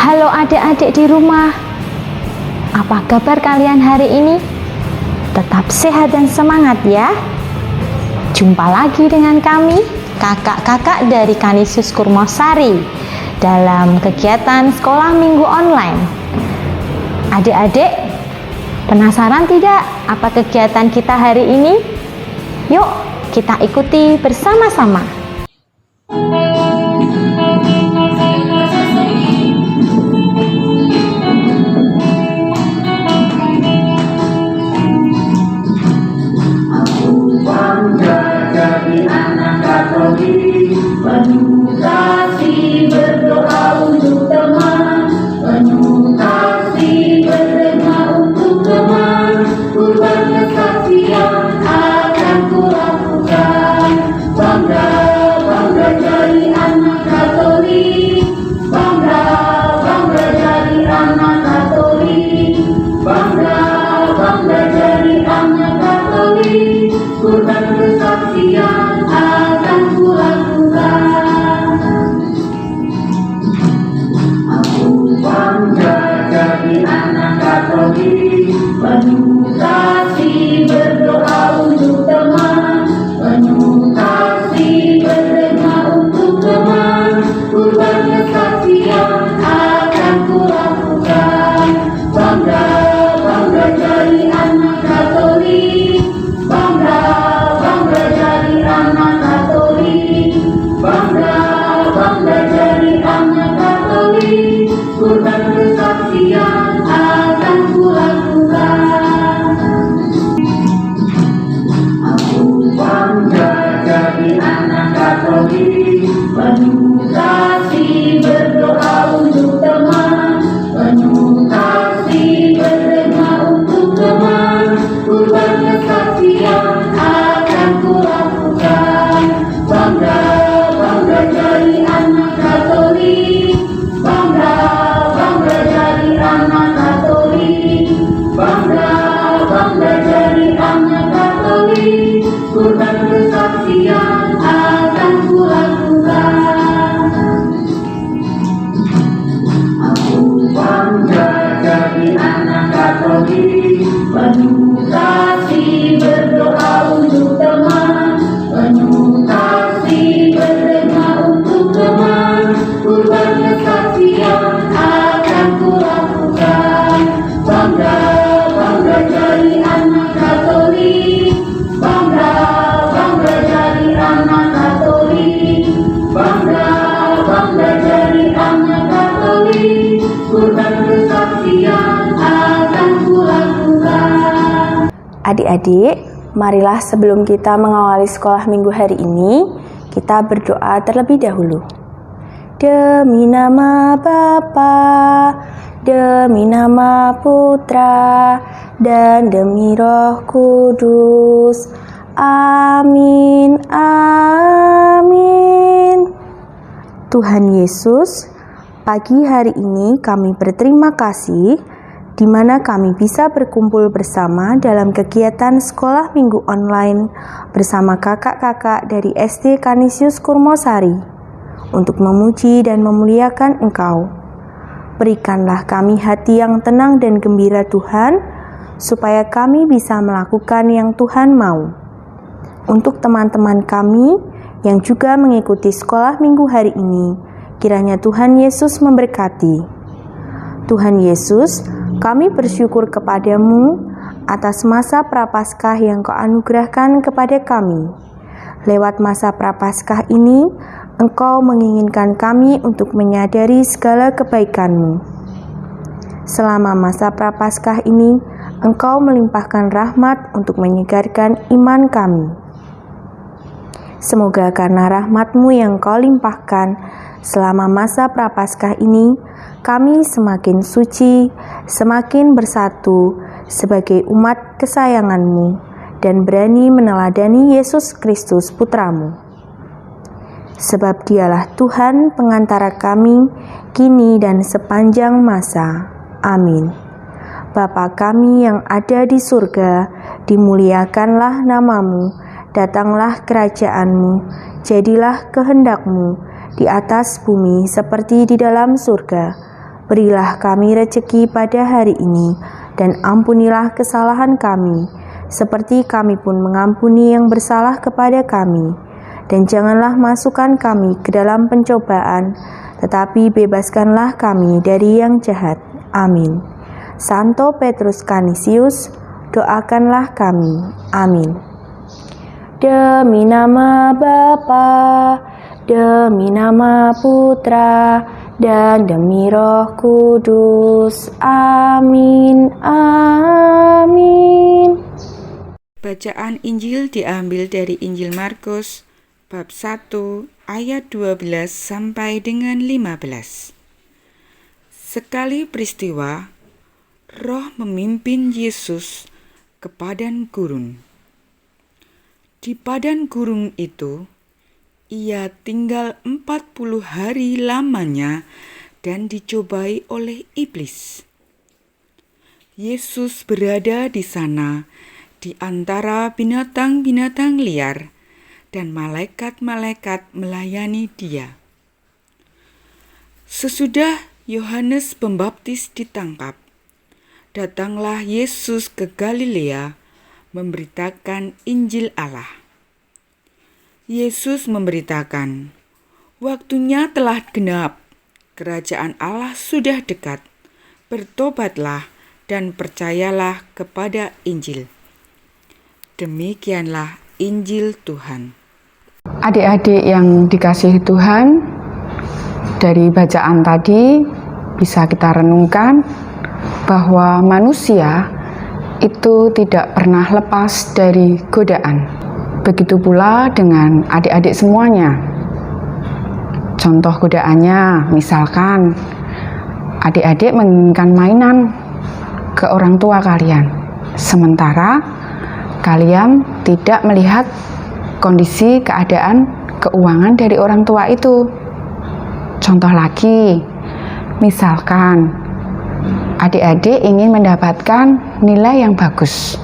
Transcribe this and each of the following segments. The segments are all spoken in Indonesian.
Halo adik-adik di rumah, apa kabar kalian hari ini? Tetap sehat dan semangat ya. Jumpa lagi dengan kami, kakak-kakak dari Kanisius Kurmosari dalam kegiatan sekolah minggu online. Adik-adik, penasaran tidak apa kegiatan kita hari ini? Yuk, kita ikuti bersama-sama. Penuh kasih berdoa untuk teman, penuh kasih berdoa untuk teman. Kurban kesaksian akan kulakukan. Bangga, bangga jadi anak Katolik. Bangga, bangga jadi anak Katolik. Bangga, bangga jadi anak Katolik. Kurban kesaksian akan kulakukan. Penuh kasih berdoa untuk teman, penuh kasih berdoa untuk teman. Kurban kesaksian akan kulakukan. Bangga, bangga jadi anak Katolik. Bangga, bangga jadi anak Katolik. Bangga, bangga jadi anak Katolik. Kurban kesaksian akan kulakukan. Penuh kasih berdoa untuk teman, penuh kasih berdoa untuk teman. Kurban kesaksian akan kulakukan. Bangga, bangga jadi anak Katolik. Bangga, bangga jadi anak Katolik. Bangga, bangga jadi anak Katolik. Kurban kesaksian akan kulakukan. Penuh kasih berdoa untuk teman, penuh kasih berdoa untuk teman. Kurban kesaksian akan kulakukan. Bangga, bangga jadi anak Katolik. Bangga, bangga jadi anak Katolik. Bangga, bangga jadi anak Katolik. Kurban kesaksian akan kulakukan. Adik-adik, marilah sebelum kita mengawali sekolah minggu hari ini, kita berdoa terlebih dahulu. Demi nama Bapa, demi nama Putra, dan demi Roh Kudus. Amin, amin. Tuhan Yesus, pagi hari ini kami berterima kasih di mana kami bisa berkumpul bersama dalam kegiatan sekolah minggu online bersama kakak-kakak dari SD Kanisius Kurmosari untuk memuji dan memuliakan Engkau. Berikanlah kami hati yang tenang dan gembira Tuhan, supaya kami bisa melakukan yang Tuhan mau. Untuk teman-teman kami yang juga mengikuti sekolah minggu hari ini, kiranya Tuhan Yesus memberkati. Tuhan Yesus, kami bersyukur kepadamu atas masa Prapaskah yang Kau anugerahkan kepada kami. Lewat masa Prapaskah ini, Engkau menginginkan kami untuk menyadari segala kebaikan-Mu. Selama masa Prapaskah ini, Engkau melimpahkan rahmat untuk menyegarkan iman kami. Semoga karena rahmat-Mu yang Kau limpahkan selama masa Prapaskah ini, kami semakin suci, semakin bersatu sebagai umat kesayangan-Mu dan berani meneladani Yesus Kristus Putra-Mu. Sebab Dialah Tuhan pengantara kami, kini dan sepanjang masa. Amin. Bapa kami yang ada di surga, dimuliakanlah nama-Mu, datanglah kerajaan-Mu, jadilah kehendak-Mu di atas bumi seperti di dalam surga. Berilah kami rejeki pada hari ini, dan ampunilah kesalahan kami, seperti kami pun mengampuni yang bersalah kepada kami. Dan janganlah masukkan kami ke dalam pencobaan, tetapi bebaskanlah kami dari yang jahat. Amin. Santo Petrus Canisius, doakanlah kami. Amin. Demi nama Bapa, demi nama Putra, dan demi Roh Kudus. Amin. Amin. Bacaan Injil diambil dari Injil Markus bab 1 ayat 12 sampai dengan 15. Sekali peristiwa, Roh memimpin Yesus ke padang gurun. Di padang gurun itu, ia tinggal 40 hari lamanya dan dicobai oleh iblis. Yesus berada di sana di antara binatang-binatang liar, dan malaikat-malaikat melayani dia. Sesudah Yohanes Pembaptis ditangkap, datanglah Yesus ke Galilea memberitakan Injil Allah. Yesus memberitakan, "Waktunya telah genap, kerajaan Allah sudah dekat. Bertobatlah dan percayalah kepada Injil." Demikianlah Injil Tuhan. Adik-adik yang dikasihi Tuhan, dari bacaan tadi bisa kita renungkan bahwa manusia itu tidak pernah lepas dari godaan. Begitu pula dengan adik-adik semuanya. Contoh godaannya, misalkan adik-adik menginginkan mainan ke orang tua kalian, sementara kalian tidak melihat kondisi keadaan keuangan dari orang tua itu. Contoh lagi, misalkan adik-adik ingin mendapatkan nilai yang bagus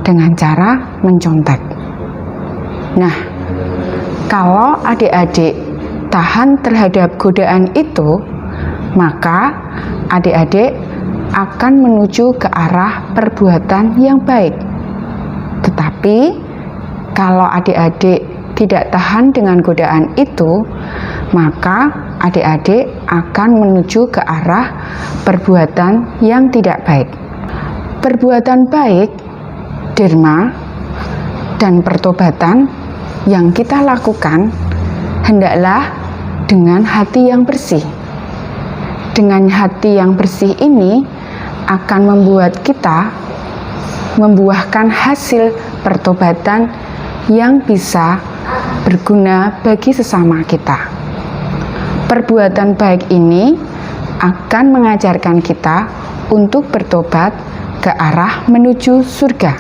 dengan cara mencontek. Nah, kalau adik-adik tahan terhadap godaan itu, maka adik-adik akan menuju ke arah perbuatan yang baik. Tetapi kalau adik-adik tidak tahan dengan godaan itu, maka adik-adik akan menuju ke arah perbuatan yang tidak baik. Perbuatan baik, derma, dan pertobatan yang kita lakukan hendaklah dengan hati yang bersih. Dengan hati yang bersih ini akan membuat kita membuahkan hasil pertobatan yang bisa berguna bagi sesama kita. Perbuatan baik ini akan mengajarkan kita untuk bertobat ke arah menuju surga.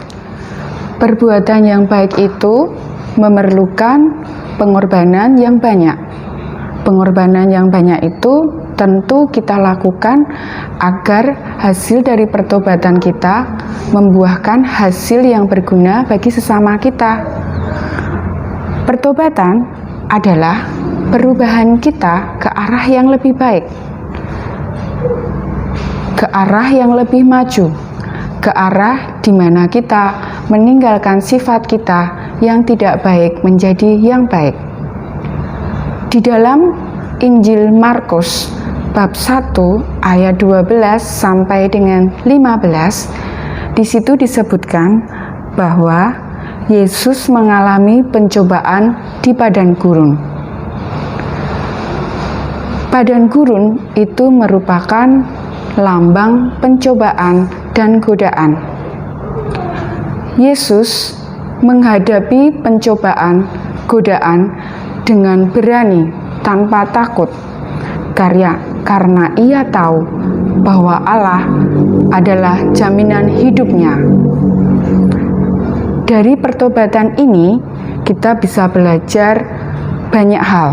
Perbuatan yang baik itu memerlukan pengorbanan yang banyak. Pengorbanan yang banyak itu tentu kita lakukan agar hasil dari pertobatan kita membuahkan hasil yang berguna bagi sesama kita. Pertobatan adalah perubahan kita ke arah yang lebih baik, ke arah yang lebih maju, ke arah di mana kita meninggalkan sifat kita yang tidak baik menjadi yang baik. Di dalam Injil Markus bab 1 ayat 12 sampai dengan 15, di situ disebutkan bahwa Yesus mengalami pencobaan di padang gurun. Padang gurun itu merupakan lambang pencobaan dan godaan. Yesus menghadapi pencobaan, godaan dengan berani tanpa takut, karena ia tahu bahwa Allah adalah jaminan hidupnya. Dari pertobatan ini kita bisa belajar banyak hal,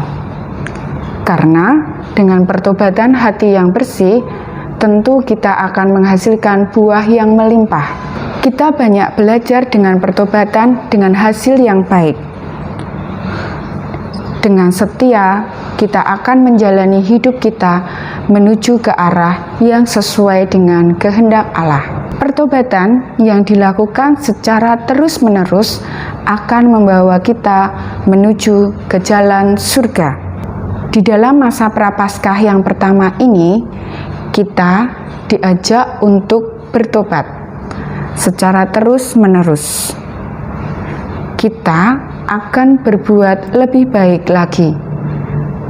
karena dengan pertobatan hati yang bersih tentu kita akan menghasilkan buah yang melimpah. Kita banyak belajar dengan pertobatan dengan hasil yang baik. Dengan setia, kita akan menjalani hidup kita menuju ke arah yang sesuai dengan kehendak Allah. Pertobatan yang dilakukan secara terus-menerus akan membawa kita menuju ke jalan surga. Di dalam masa Prapaskah yang pertama ini, kita diajak untuk bertobat secara terus-menerus. Kita akan berbuat lebih baik lagi,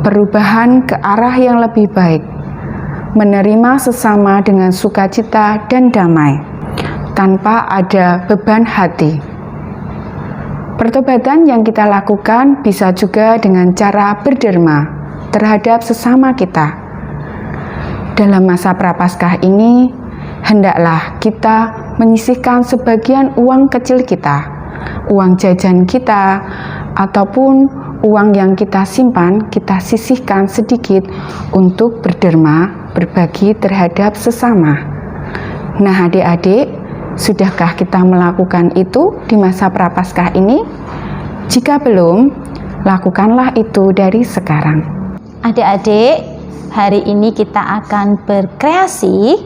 perubahan ke arah yang lebih baik, menerima sesama dengan sukacita dan damai, tanpa ada beban hati. Pertobatan yang kita lakukan bisa juga dengan cara berderma terhadap sesama kita. Dalam masa Prapaskah ini, hendaklah kita menyisihkan sebagian uang kecil kita, uang jajan kita, ataupun uang yang kita simpan, kita sisihkan sedikit untuk berderma, berbagi terhadap sesama. Nah, adik-adik, sudahkah kita melakukan itu di masa Prapaskah ini? Jika belum, lakukanlah itu dari sekarang. Adik-adik, hari ini kita akan berkreasi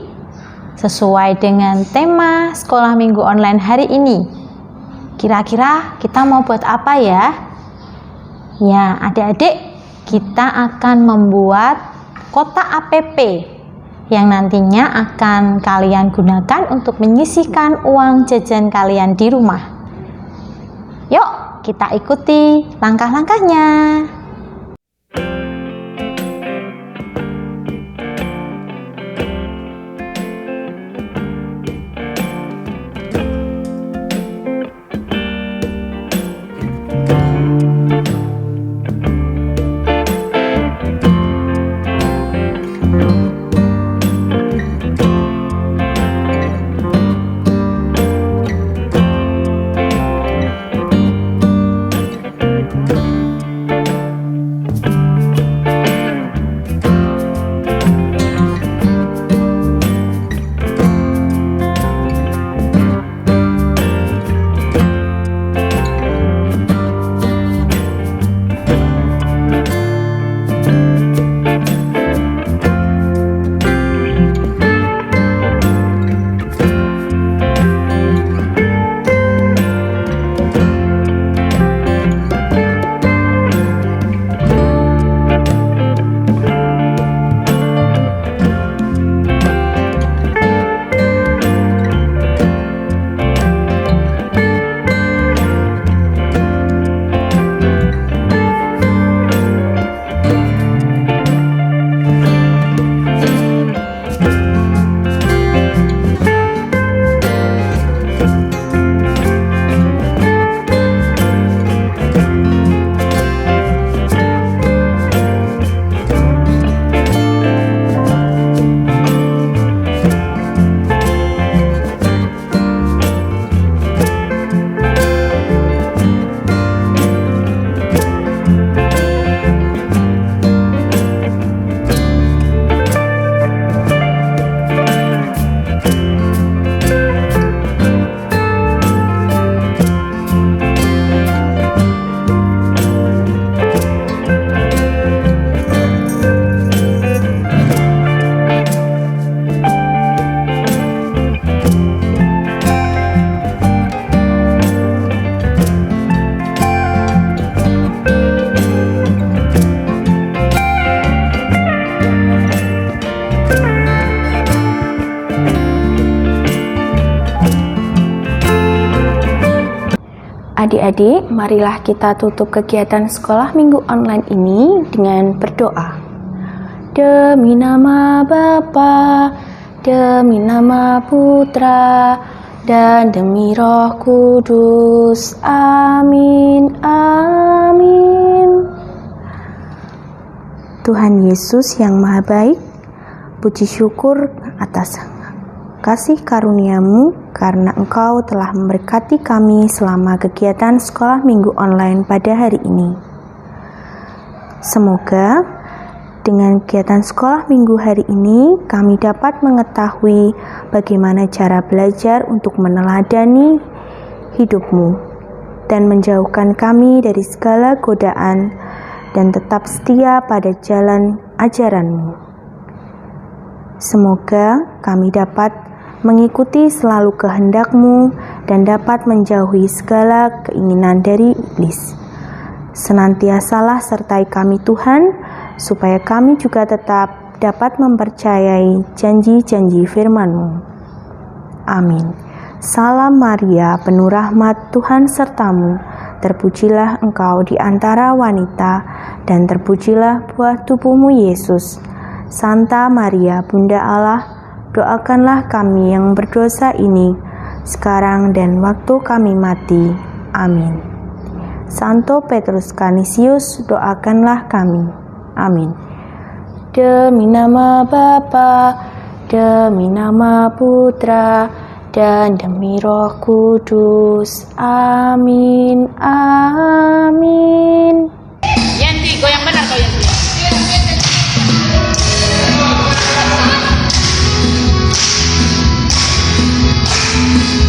sesuai dengan tema sekolah minggu online hari ini. Kira-kira kita mau buat apa ya? Ya, adik-adik, kita akan membuat kotak APP yang nantinya akan kalian gunakan untuk menyisihkan uang jajan kalian di rumah. Yuk, kita ikuti langkah-langkahnya. Adik-adik, marilah kita tutup kegiatan sekolah minggu online ini dengan berdoa. Demi nama Bapa, demi nama Putra, dan demi Roh Kudus. Amin, amin. Tuhan Yesus yang Maha Baik, puji syukur atas kasih karunia-Mu karena Engkau telah memberkati kami selama kegiatan sekolah minggu online pada hari ini. Semoga dengan kegiatan sekolah minggu hari ini kami dapat mengetahui bagaimana cara belajar untuk meneladani hidup-Mu dan menjauhkan kami dari segala godaan dan tetap setia pada jalan ajaran-Mu. Semoga kami dapat mengikuti selalu kehendak-Mu dan dapat menjauhi segala keinginan dari iblis. Senantiasalah sertai kami Tuhan, supaya kami juga tetap dapat mempercayai janji-janji firman-Mu. Amin. Salam Maria, penuh rahmat, Tuhan sertamu. Terpujilah engkau di antara wanita, dan terpujilah buah tubuhmu Yesus. Santa Maria, Bunda Allah, doakanlah kami yang berdosa ini, sekarang dan waktu kami mati. Amin. Santo Petrus Canisius, doakanlah kami. Amin. Demi nama Bapa, demi nama Putra, dan demi Roh Kudus. Amin. Amin. Yanti, goyang benar kau Yanti.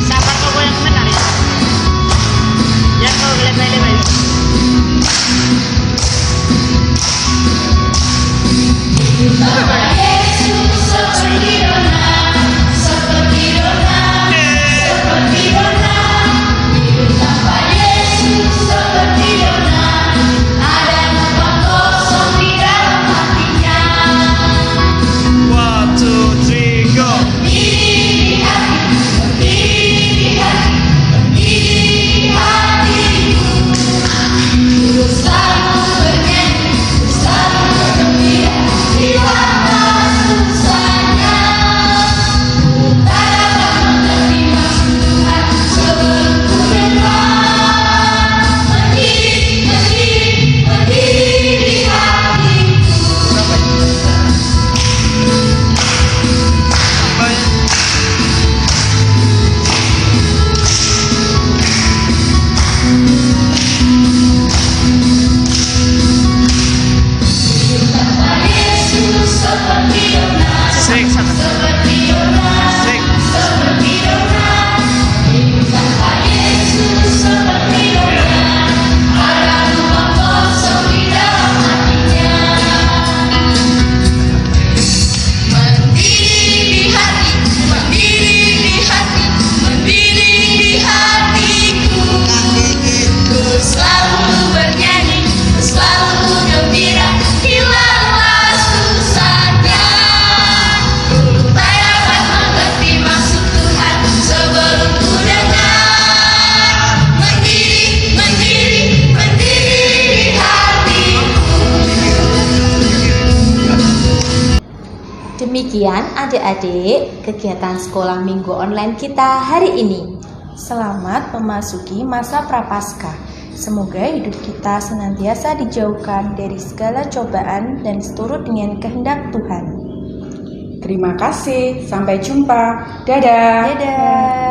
Sabar kau goyang benar ya. Ya kau lebay-lebay. Demikian adik-adik kegiatan sekolah minggu online kita hari ini. Selamat memasuki masa prapaskah. Semoga hidup kita senantiasa dijauhkan dari segala cobaan dan seturut dengan kehendak Tuhan. Terima kasih, sampai jumpa. Dadah. Dadah.